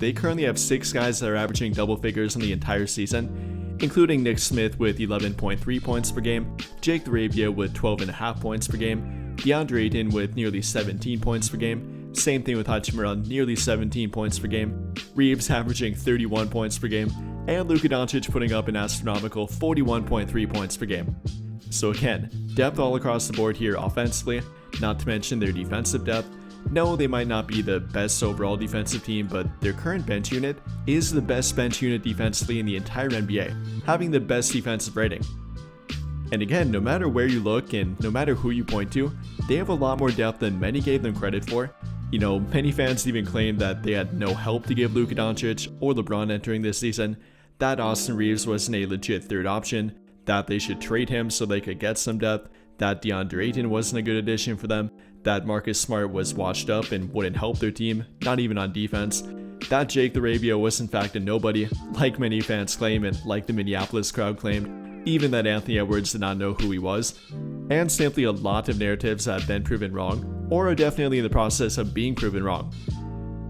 they currently have 6 guys that are averaging double figures in the entire season, including Nick Smith with 11.3 points per game, Jake LaRavia with 12.5 points per game, DeAndre Ayton with nearly 17 points per game, same thing with Hachimura, nearly 17 points per game, Reeves averaging 31 points per game, and Luka Doncic putting up an astronomical 41.3 points per game. So again, depth all across the board here offensively, not to mention their defensive depth. No, they might not be the best overall defensive team, but their current bench unit is the best bench unit defensively in the entire NBA, having the best defensive rating. And again, no matter where you look and no matter who you point to, they have a lot more depth than many gave them credit for. You know, many fans even claim that they had no help to give Luka Doncic or LeBron entering this season, that Austin Reeves wasn't a legit third option, that they should trade him so they could get some depth, that DeAndre Ayton wasn't a good addition for them, that Marcus Smart was washed up and wouldn't help their team, not even on defense, that Jake LaRavia was in fact a nobody, like many fans claim and like the Minneapolis crowd claimed, even that Anthony Edwards did not know who he was, and simply a lot of narratives have been proven wrong, or are definitely in the process of being proven wrong.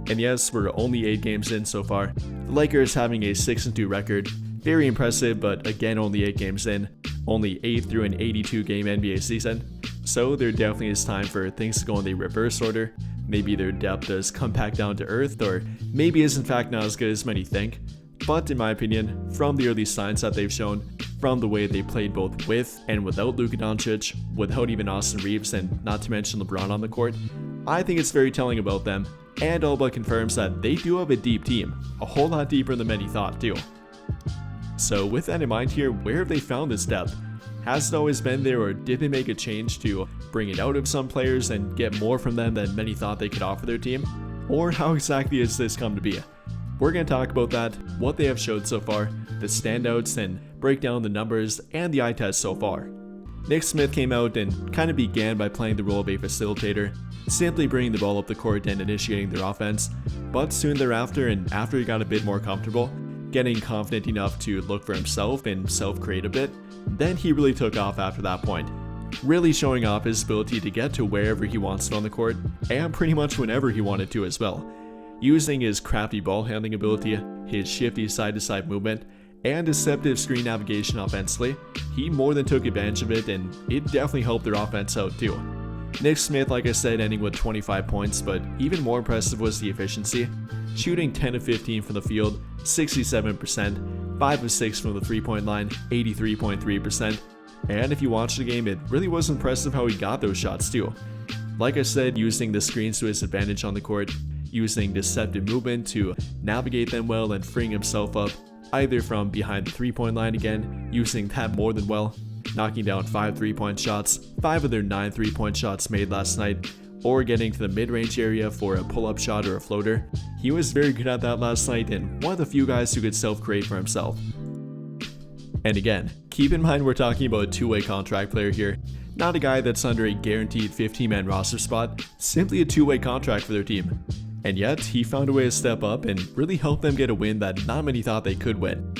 And yes, we're only 8 games in so far, the Lakers having a 6-2 record, very impressive, but again only 8 games in, only 8 through an 82 game NBA season, so there definitely is time for things to go in the reverse order. Maybe their depth does come back down to earth, or maybe is in fact not as good as many think. But in my opinion, from the early signs that they've shown, from the way they played both with and without Luka Doncic, without even Austin Reeves, and not to mention LeBron on the court, I think it's very telling about them, and all but confirms that they do have a deep team, a whole lot deeper than many thought too. So with that in mind here, where have they found this depth? Has it always been there, or did they make a change to bring it out of some players and get more from them than many thought they could offer their team? Or how exactly has this come to be? We're going to talk about that, what they have showed so far, the standouts, and break down the numbers and the eye test so far. Nick Smith came out and kind of began by playing the role of a facilitator, simply bringing the ball up the court and initiating their offense, but soon thereafter, and after he got a bit more comfortable, getting confident enough to look for himself and self-create a bit, then he really took off after that point, really showing off his ability to get to wherever he wants to on the court, and pretty much whenever he wanted to as well. Using his crafty ball handling ability, his shifty side-to-side movement, and deceptive screen navigation offensively, he more than took advantage of it, and it definitely helped their offense out too. Nick Smith, like I said, ending with 25 points, but even more impressive was the efficiency, shooting 10 of 15 from the field, 67%, 5 of 6 from the 3-point line, 83.3%, and if you watch the game, it really was impressive how he got those shots too. Like I said, using the screens to his advantage on the court, using deceptive movement to navigate them well and freeing himself up, either from behind the 3-point line again, using that more than well, knocking down 5 3-point shots, 5 of their 9 3-point shots made last night, or getting to the mid-range area for a pull-up shot or a floater. He was very good at that last night and one of the few guys who could self-create for himself. And again, keep in mind we're talking about a two-way contract player here, not a guy that's under a guaranteed 15-man roster spot, simply a two-way contract for their team. And yet, he found a way to step up and really help them get a win that not many thought they could win.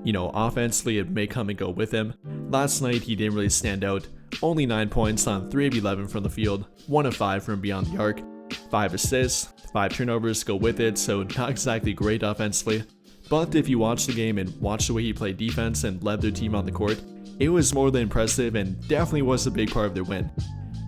You know, offensively it may come and go with him. Last night he didn't really stand out, only 9 points on 3 of 11 from the field, 1 of 5 from beyond the arc, 5 assists, 5 turnovers go with it, so not exactly great offensively. But if you watch the game and watch the way he played defense and led their team on the court, it was more than impressive and definitely was a big part of their win.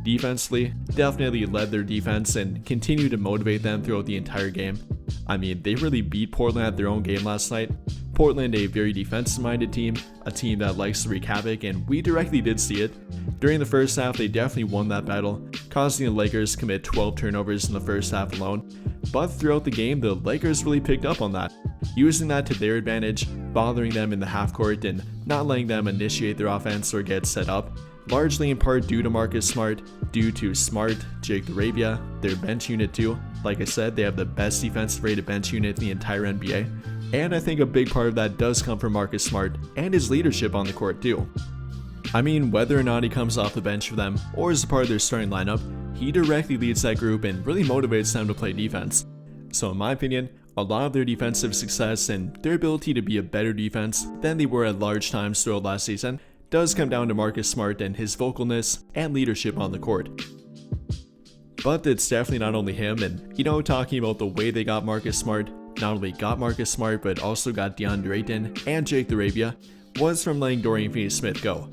Defensively, definitely led their defense and continued to motivate them throughout the entire game. I mean, they really beat Portland at their own game last night. Portland, a very defensive-minded team, a team that likes to wreak havoc, and we directly did see it. During the first half, they definitely won that battle, causing the Lakers to commit 12 turnovers in the first half alone. But throughout the game, the Lakers really picked up on that, using that to their advantage, bothering them in the half court and not letting them initiate their offense or get set up, largely in part due to Marcus Smart, due to Smart, Jake LaRavia, their bench unit too. Like I said, they have the best defensive rated bench unit in the entire NBA. And I think a big part of that does come from Marcus Smart and his leadership on the court too. I mean, whether or not he comes off the bench for them or as a part of their starting lineup, he directly leads that group and really motivates them to play defense. So in my opinion, a lot of their defensive success and their ability to be a better defense than they were at large times throughout last season does come down to Marcus Smart and his vocalness and leadership on the court. But it's definitely not only him, and talking about the way they got Marcus Smart, not only got Marcus Smart but also got DeAndre Ayton and Jake LaRavia was from letting Dorian Finney-Smith go.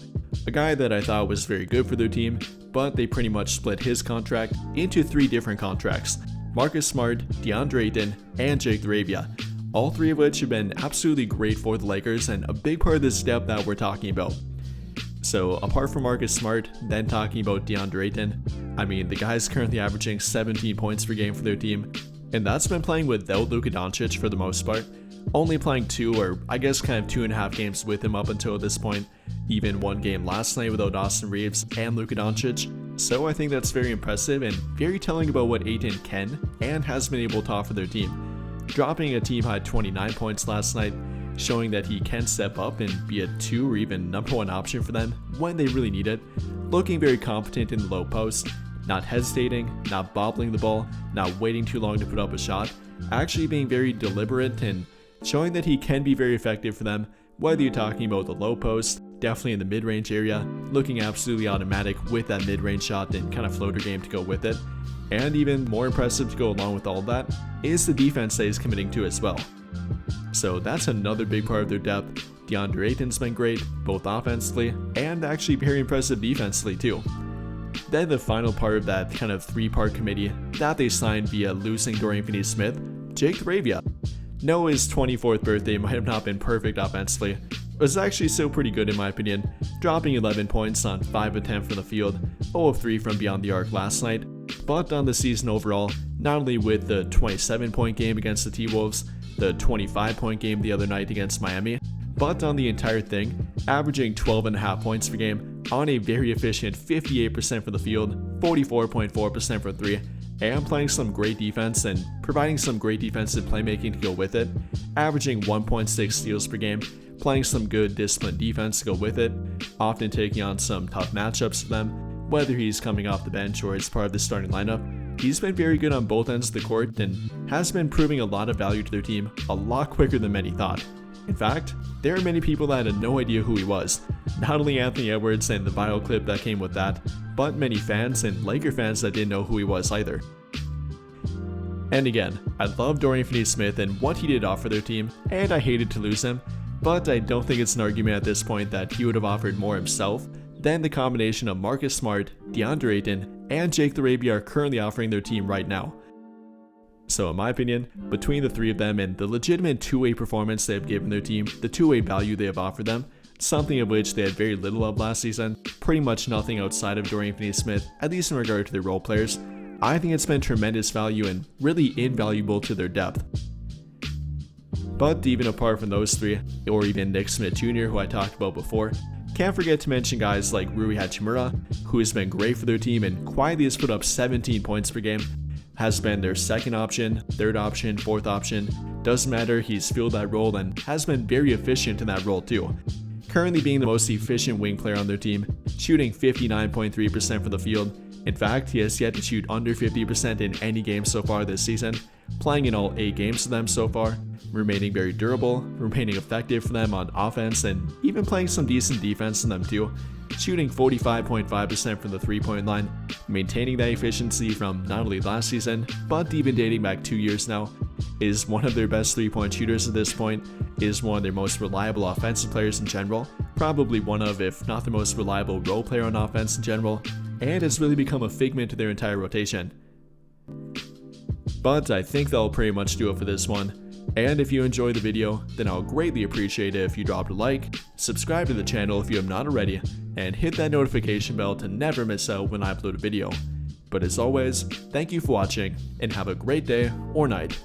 A guy that I thought was very good for their team, but they pretty much split his contract into 3 different contracts: Marcus Smart, DeAndre Ayton, and Jake LaRavia. All 3 of which have been absolutely great for the Lakers and a big part of this depth that we're talking about. So apart from Marcus Smart, then talking about DeAndre Ayton, I mean, the guy's currently averaging 17 points per game for their team, and that's been playing without Luka Doncic for the most part, only playing 2 or I guess kind of 2.5 games with him up until this point, even 1 game last night without Austin Reeves and Luka Doncic. So I think that's very impressive and very telling about what Ayton can and has been able to offer their team. Dropping a team high 29 points last night, showing that he can step up and be a 2 or even number 1 option for them when they really need it, looking very competent in the low post, not hesitating, not bobbling the ball, not waiting too long to put up a shot, actually being very deliberate and showing that he can be very effective for them, whether you're talking about the low post, definitely in the mid-range area, looking absolutely automatic with that mid-range shot and kind of floater game to go with it. And even more impressive to go along with all that is the defense that he's committing to as well. So that's another big part of their depth. DeAndre Ayton's been great, both offensively and actually very impressive defensively too. Then the final part of that kind of 3-part committee that they signed via losing Dorian Finney-Smith, Jake LaRavia. No, his 24th birthday might have not been perfect offensively. It was actually still pretty good in my opinion, dropping 11 points on 5 of 10 from the field, 0 of 3 from beyond the arc last night. But on the season overall, not only with the 27-point game against the T-Wolves, the 25-point game the other night against Miami, but on the entire thing, averaging 12.5 points per game on a very efficient 58% from the field, 44.4% from 3, and playing some great defense and providing some great defensive playmaking to go with it, averaging 1.6 steals per game, playing some good disciplined defense to go with it, often taking on some tough matchups for them, whether he's coming off the bench or as part of the starting lineup. He's been very good on both ends of the court and has been proving a lot of value to their team a lot quicker than many thought. In fact, there are many people that had no idea who he was. Not only Anthony Edwards and the viral clip that came with that, but many fans and Laker fans that didn't know who he was either. And again, I love Dorian Finney-Smith and what he did offer their team, and I hated to lose him, but I don't think it's an argument at this point that he would have offered more himself than the combination of Marcus Smart, DeAndre Ayton, and Jake LaRavia are currently offering their team right now. So in my opinion, between the 3 of them and the legitimate two-way performance they have given their team, the two-way value they have offered them, something of which they had very little of last season, pretty much nothing outside of Dorian Finney-Smith, at least in regard to their role players, I think it's been tremendous value and really invaluable to their depth. But even apart from those 3, or even Nick Smith Jr., who I talked about before, can't forget to mention guys like Rui Hachimura, who has been great for their team and quietly has put up 17 points per game, has been their 2nd option, 3rd option, 4th option, doesn't matter, he's filled that role and has been very efficient in that role too. Currently being the most efficient wing player on their team, shooting 59.3% from the field. In fact, he has yet to shoot under 50% in any game so far this season, playing in all 8 games for them so far, remaining very durable, remaining effective for them on offense, and even playing some decent defense in them too, shooting 45.5% from the 3-point line, maintaining that efficiency from not only last season, but even dating back 2 years now, is one of their best 3-point shooters at this point, is one of their most reliable offensive players in general, probably one of, if not the most reliable role player on offense in general, and has really become a figment of their entire rotation. But I think that'll pretty much do it for this one. And if you enjoyed the video, then I'll greatly appreciate it if you dropped a like, subscribe to the channel if you have not already, and hit that notification bell to never miss out when I upload a video. But as always, thank you for watching, and have a great day or night.